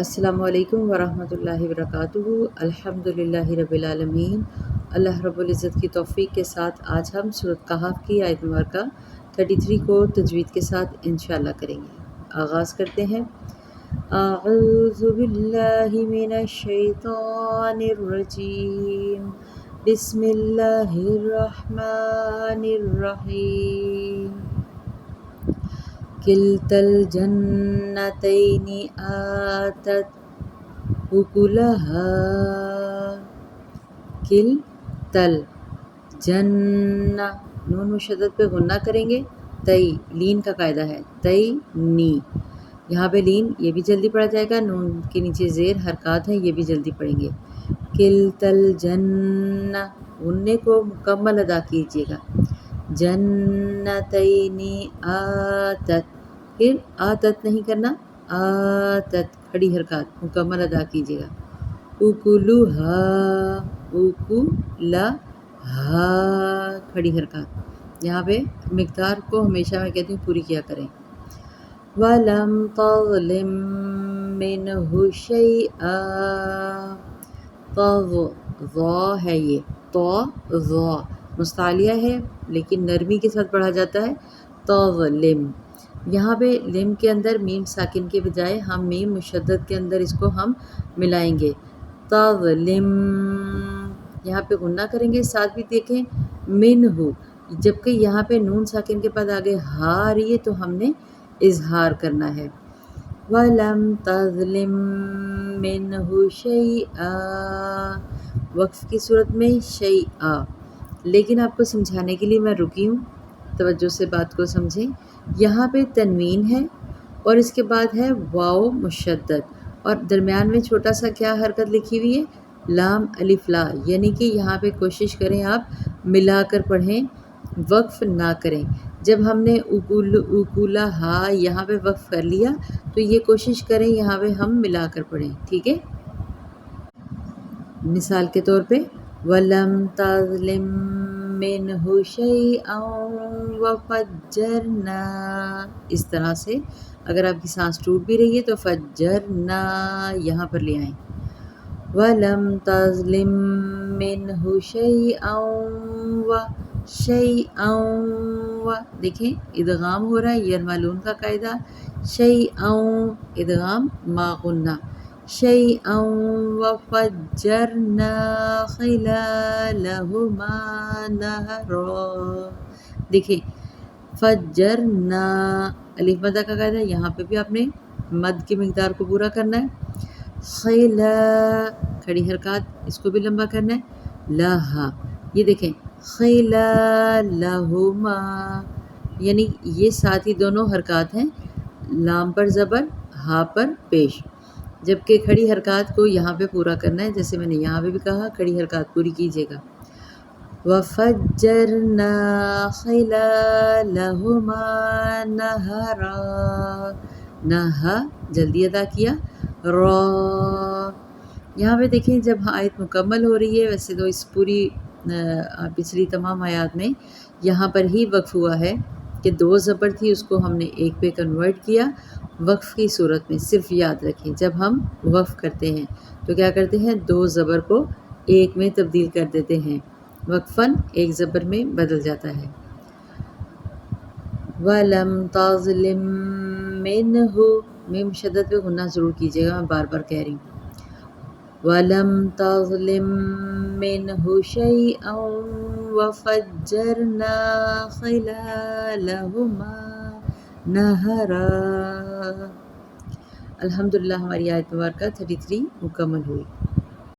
السلام علیکم ورحمۃ اللہ وبرکاتہ۔ الحمدللہ رب العالمین۔ اللہ رب العزت کی توفیق کے ساتھ آج ہم سورۃ کہف کی آیت مبارکہ 33 کو تجوید کے ساتھ انشاءاللہ کریں گے۔ آغاز کرتے ہیں۔ اعوذ باللہ من الشیطان الرجیم، بسم اللہ الرحمن الرحیم۔ کلتا الجنتین آتت اکلہا، کلتل جنہ، نون مشدد پہ غنہ کریں گے، تئی لین کا قاعدہ ہے، تئی نی، یہاں پہ لین یہ بھی جلدی پڑھا جائے گا، نون کے نیچے زیر حرکات ہیں یہ بھی جلدی پڑھیں گے۔ کلتل جنہ، غنے کو مکمل ادا کیجیے گا۔ جنتین آتت، پھر آتت نہیں کرنا، آتت کھڑی حرکات مکمل ادا کیجیے گا۔ اکلوہا، اکلہا کھڑی حرکات، یہاں پہ مقدار کو ہمیشہ میں کہتی ہوں پوری کیا کریں۔ وَلَمْ تَظْلِم مِّنْهُ شَيْئًا، ضا ہے یہ، ضا مستعلیہ ہے لیکن نرمی کے ساتھ پڑھا جاتا ہے۔ تظلم، یہاں پہ لم کے اندر میم ساکن کے بجائے ہم میم مشدد کے اندر اس کو ہم ملائیں گے۔ تظلم، یہاں پہ غنہ کریں گے، ساتھ بھی دیکھیں منہ، جبکہ یہاں پہ نون ساکن کے بعد آگے ہا آ رہی ہے تو ہم نے اظہار کرنا ہے۔ وَلَمْ تَظْلِم مِّنْهُ شَيْئًا، وقف کی صورت میں شیئا، لیکن آپ کو سمجھانے کے لیے میں رکی ہوں، توجہ سے بات کو سمجھیں۔ یہاں پہ تنوین ہے اور اس کے بعد ہے واو مشدد، اور درمیان میں چھوٹا سا کیا حرکت لکھی ہوئی ہے، لام الف لا، یعنی کہ یہاں پہ کوشش کریں آپ ملا کر پڑھیں، وقف نہ کریں۔ جب ہم نے اکولا ہا یہاں پہ وقف کر لیا تو یہ کوشش کریں یہاں پہ ہم ملا کر پڑھیں، ٹھیک ہے۔ مثال کے طور پہ وَلَمْ تَظْلِم مِّنْهُ شَيْئًا وَفَجَّرْنَا، اس طرح سے اگر آپ کی سانس ٹوٹ بھی رہی ہے تو فجرنا یہاں پر لے آئیں۔ وَلَمْ تَظْلِم مِّنْهُ شَيْئًا شَيْئًا، دیکھیں ادغام ہو رہا ہے، یرملون کا قاعدہ، شَيْئًا ادغام ما غنہ، شَيْئًا وَفَجَّرْنَا خِلَالَهُمَا نَهْرًا، دیکھیں فجرنا الف مدہ کا قاعدہ، یہاں پہ بھی آپ نے مد کی مقدار کو پورا کرنا ہے۔ خلا کھڑی حرکات، اس کو بھی لمبا کرنا ہے۔ لہا، یہ دیکھیں خلالہما، یعنی یہ ساتھ ہی دونوں حرکات ہیں، لام پر زبر، ہا پر پیش، جبکہ کھڑی حرکات کو یہاں پہ پورا کرنا ہے، جیسے میں نے یہاں پہ بھی کہا کھڑی حرکات پوری کیجیے گا۔ وَفَجَّرْنَا خِلَالَهُمَا نَهْرًا، نہا جلدی ادا کیا، را، یہاں پہ دیکھیں جب آیت مکمل ہو رہی ہے، ویسے تو اس پوری پچھلی تمام آیات میں یہاں پر ہی وقف ہوا ہے کہ دو زبر تھی اس کو ہم نے ایک پہ کنورٹ کیا وقف کی صورت میں۔ صرف یاد رکھیں جب ہم وقف کرتے ہیں تو کیا کرتے ہیں، دو زبر کو ایک میں تبدیل کر دیتے ہیں، وقفاً ایک زبر میں بدل جاتا ہے۔ وَلَمْ تَظْلِم مِّنْهُ، میم شدت پہ غنہ ضرور کیجیے گا، میں بار بار کہہ رہی ہوں۔ وَلَمْ تَظْلِم مِّنْهُ شَيْئًا وَفَجَّرْنَا خِلَالَهُمَا نَهْرًا۔ الحمدللہ ہماری آیت مبارکہ 33 مکمل ہوئی۔